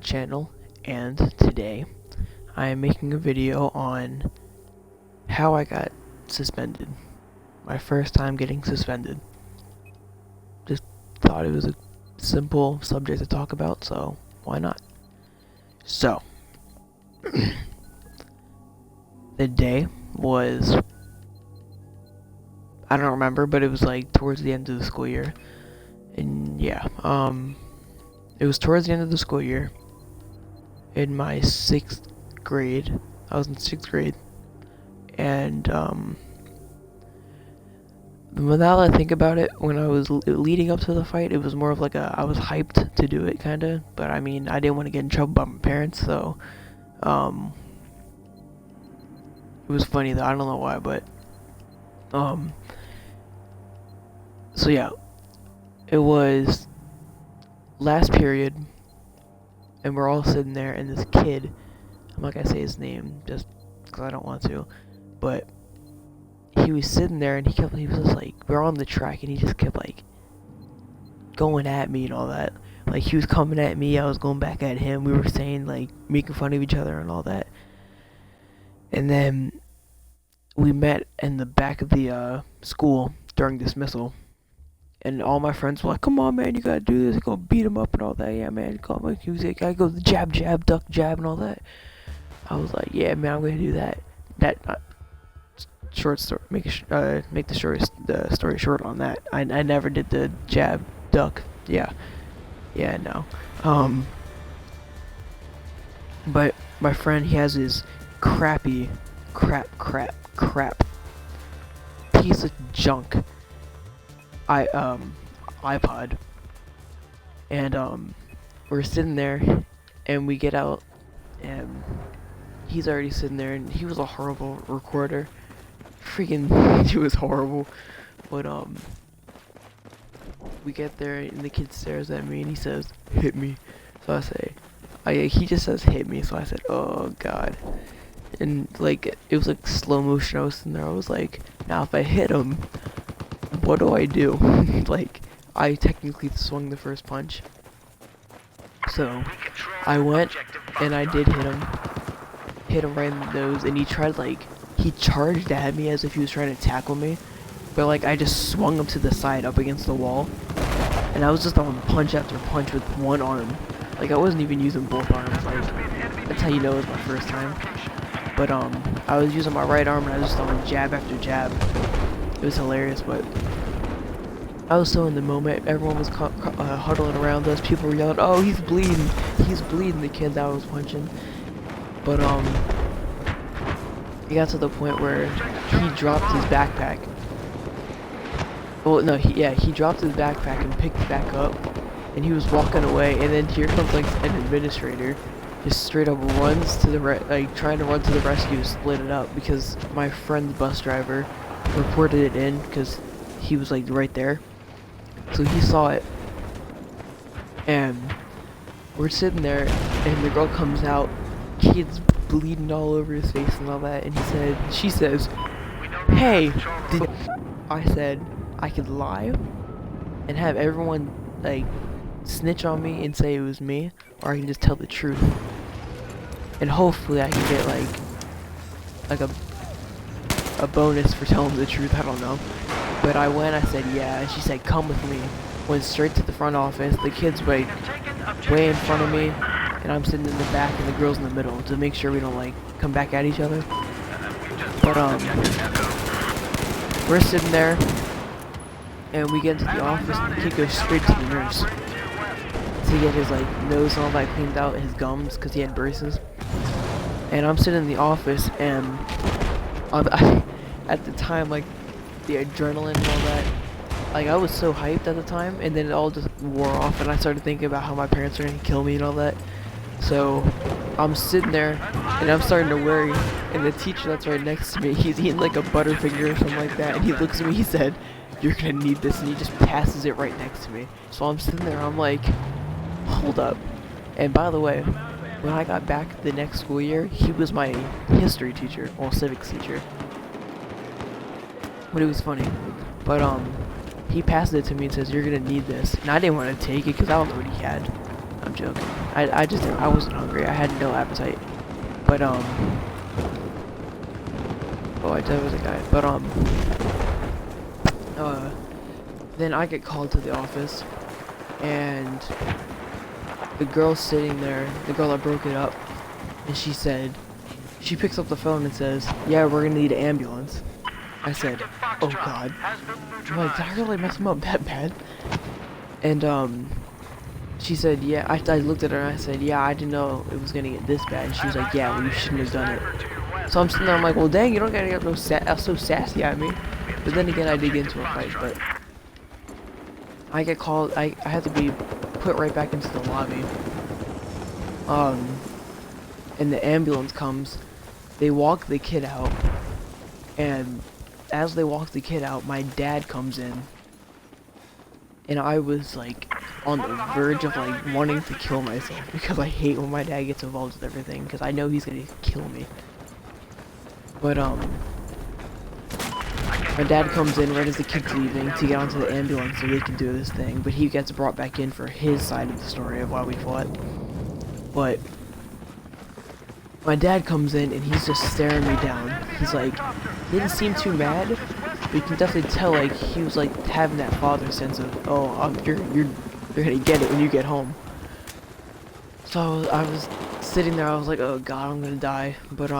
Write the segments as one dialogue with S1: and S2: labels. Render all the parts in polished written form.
S1: channel, and today I am making a video on how I got suspended. My first time getting suspended. Just thought it was a simple subject to talk about, so why not? So, the day was, I don't remember, but it was like towards the end of the school year. And yeah, it was towards the end of the school year. In my 6th grade. I was in 6th grade. And, now that I think about it, when I was leading up to the fight, it was more of like I was hyped to do it, kinda. But I mean, I didn't want to get in trouble by my parents, so, it was funny though, I don't know why, but, so yeah, it was last period, and we're all sitting there, and this kid, I'm not gonna say his name, just because I don't want to, but he was sitting there, and he was just like, we're on the track, and he just kept like, going at me and all that. Like, he was coming at me, I was going back at him, we were saying, like, making fun of each other and all that. And then, we met in the back of the, school during dismissal. And all my friends were like, come on, man, you gotta do this, you gotta beat him up and all that. Yeah, man, come on. He was like, I go jab, jab, duck, jab, and all that. I was like, yeah, man, I'm gonna do that. Short story, make the story short on that. I never did the jab, duck, yeah, no. But my friend, he has his crap piece of junk iPod, and we're sitting there, and we get out, and he's already sitting there, and he was a horrible recorder. Freaking, he was horrible. But we get there, and the kid stares at me, and he says, "Hit me." So I say, he just says, "Hit me." So I said, "Oh God." And like, it was like slow motion. I was sitting there, I was like, now if I hit him, what do I do? Like, I technically swung the first punch. So I went, and I did hit him right in the nose, and he tried, like, he charged at me as if he was trying to tackle me, but like, I just swung him to the side up against the wall, and I was just on punch after punch with one arm. Like, I wasn't even using both arms. Like, that's how you know it was my first time. But I was using my right arm, and I was just on jab after jab. It was hilarious, but I was so in the moment. Everyone was huddling around us. People were yelling, "Oh, he's bleeding! He's bleeding!" The kid that I was punching. But it got to the point where he dropped his backpack. Well, no, he dropped his backpack and picked it back up, and he was walking away. And then here comes like an administrator, just straight up runs to the like trying to run to the rescue to split it up, because my friend's bus driver reported it in because he was like right there. So he saw it, and we're sitting there, and the girl comes out, kid's bleeding all over his face and all that, and she says, "Hey, I said I could lie and have everyone like snitch on me and say it was me, or I can just tell the truth, and hopefully I can get like a bonus for telling the truth. I don't know." But I went, I said yeah, and she said, "Come with me." Went straight to the front office. The kid's way in front of me, and I'm sitting in the back, and the girl's in the middle, to make sure we don't like come back at each other. But we're sitting there, and we get into the office, and the kid goes straight to the nurse to get his like nose and all that cleaned out, his gums, because he had braces. And I'm sitting in the office, and at the time, like, the adrenaline and all that, like, I was so hyped at the time, and then it all just wore off, and I started thinking about how my parents are gonna kill me and all that. So I'm sitting there, and I'm starting to worry, and the teacher that's right next to me, he's eating like a Butterfinger or something like that, and he looks at me, he said, "You're gonna need this," and he just passes it right next to me. So I'm sitting there, I'm like, hold up. And by the way, when I got back the next school year, he was my history teacher, well, civics teacher. But it was funny. But he passed it to me and says, "You're gonna need this." And I didn't want to take it because I don't know what he had. I'm joking. I wasn't hungry. I had no appetite. But oh, I there was a guy. But then I get called to the office, and the girl sitting there, the girl that broke it up, and she picks up the phone and says, "Yeah, we're gonna need an ambulance." I said, "Oh God." I'm like, did I really mess him up that bad? And she said, "Yeah." I looked at her and I said, "Yeah, I didn't know it was gonna get this bad." And she was like, "Yeah, well, you shouldn't have done it." So I'm sitting there, I'm like, well, dang, you don't gotta get so sassy at me. But then again, I did get into a fight, but I get called. I had to be put right back into the lobby. And the ambulance comes. They walk the kid out, and as they walk the kid out, my dad comes in, and I was like on the verge of like wanting to kill myself because I hate when my dad gets involved with everything because I know he's gonna kill me. But my dad comes in right as the kid's leaving to get onto the ambulance so they can do this thing, but he gets brought back in for his side of the story of why we fought. But my dad comes in and he's just staring me down. He's like, he didn't seem too mad, but you can definitely tell like he was like having that father sense of, oh, you're gonna get it when you get home. So I was sitting there, I was like, oh God, I'm gonna die. But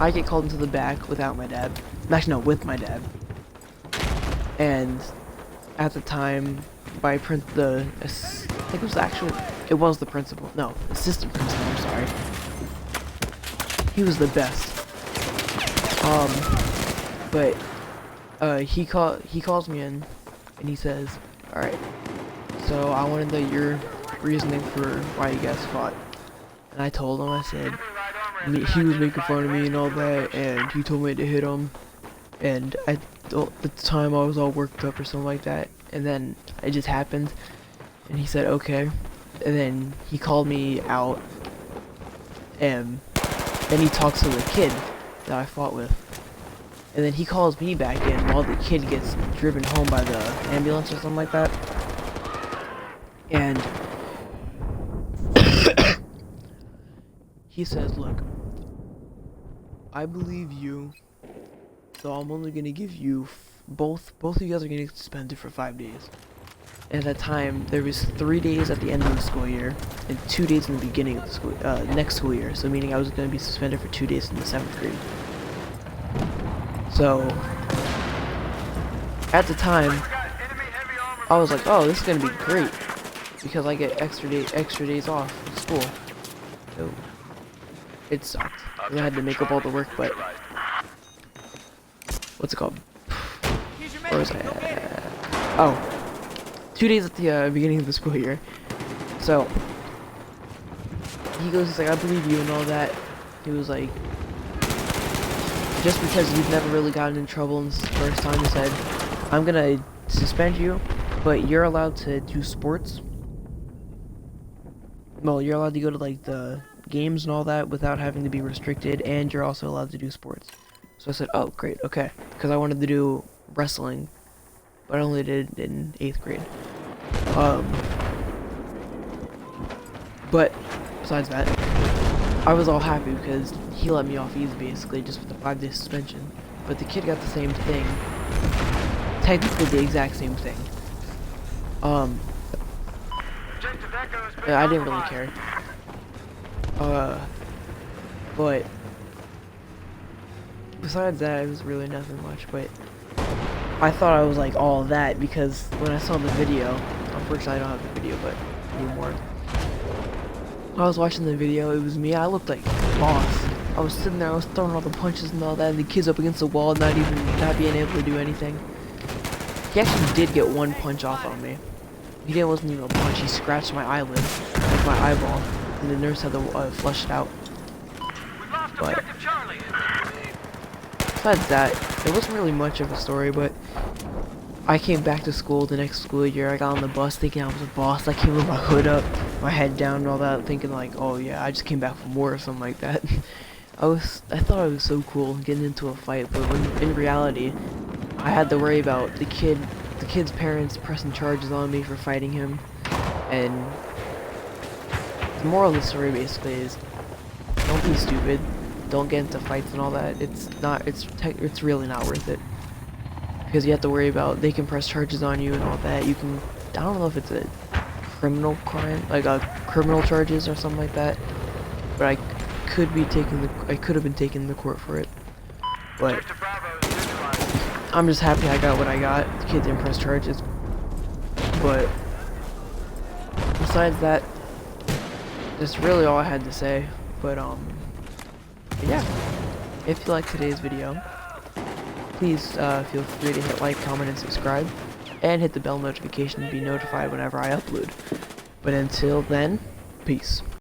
S1: I get called into the back without my dad. Actually, no, with my dad. And at the time, I think it was the principal. No, assistant principal, I'm sorry. He was the best. But he calls me in and he says, "Alright, so I want to know your reasoning for why you guys fought." And I told him, I said, he was making fun of me and all that, and he told me to hit him, and at the time I was all worked up or something like that, and then it just happened, and he said okay, and then he called me out, and then he talks to the kid that I fought with, and then he calls me back in while the kid gets driven home by the ambulance or something like that, and he says, "Look, I believe you, so I'm only gonna give you both of you guys are gonna get suspended for 5 days." And at that time, there was 3 days at the end of the school year and 2 days in the beginning of the school next school year. So meaning I was gonna be suspended for 2 days in the 7th grade. So at the time, I was like, "Oh, this is gonna be great because I get extra days off of school." So it sucked. I had to make up all the work, but what's it called? Where was I at? Oh, 2 days at the beginning of the school year. So he goes, he's like, "I believe you" and all that. He was like, "Just because you've never really gotten in trouble in this first time," he said, "I'm gonna suspend you, but you're allowed to do sports. Well, you're allowed to go to like the games and all that without having to be restricted, and you're also allowed to do sports." So I said, "Oh, great, okay," because I wanted to do wrestling, but I only did it in 8th grade. But besides that, I was all happy because he let me off easy, basically, just with the 5-day suspension. But the kid got the same thing, technically the exact same thing. I didn't really care. But besides that, it was really nothing much. But I thought I was like all that because when I saw the video, unfortunately I don't have the video, but anymore. I was watching the video, it was me. I looked like boss. I was sitting there, I was throwing all the punches and all that, and the kid's up against the wall, not being able to do anything. He actually did get one punch off on me. Wasn't even a punch. He scratched my eyelid, like my eyeball, and the nurse had to flush it out. But besides that, it wasn't really much of a story. But I came back to school the next school year. I got on the bus thinking I was a boss. I came with my hood up, my head down, and all that, thinking like, oh yeah, I just came back from war or something like that. I thought I was so cool getting into a fight, but when in reality, I had to worry about the kid's parents pressing charges on me for fighting him, and The moral of the story basically is, don't be stupid, don't get into fights and all that. It's really not worth it. Because you have to worry about, they can press charges on you and all that. You can, I don't know if it's a criminal crime, like criminal charges or something like that. But I could have been taken to court for it. But I'm just happy I got what I got. The kid didn't press charges. But besides that, that's really all I had to say. But yeah. If you liked today's video, please feel free to hit like, comment, and subscribe, and hit the bell notification to be notified whenever I upload. But until then, peace.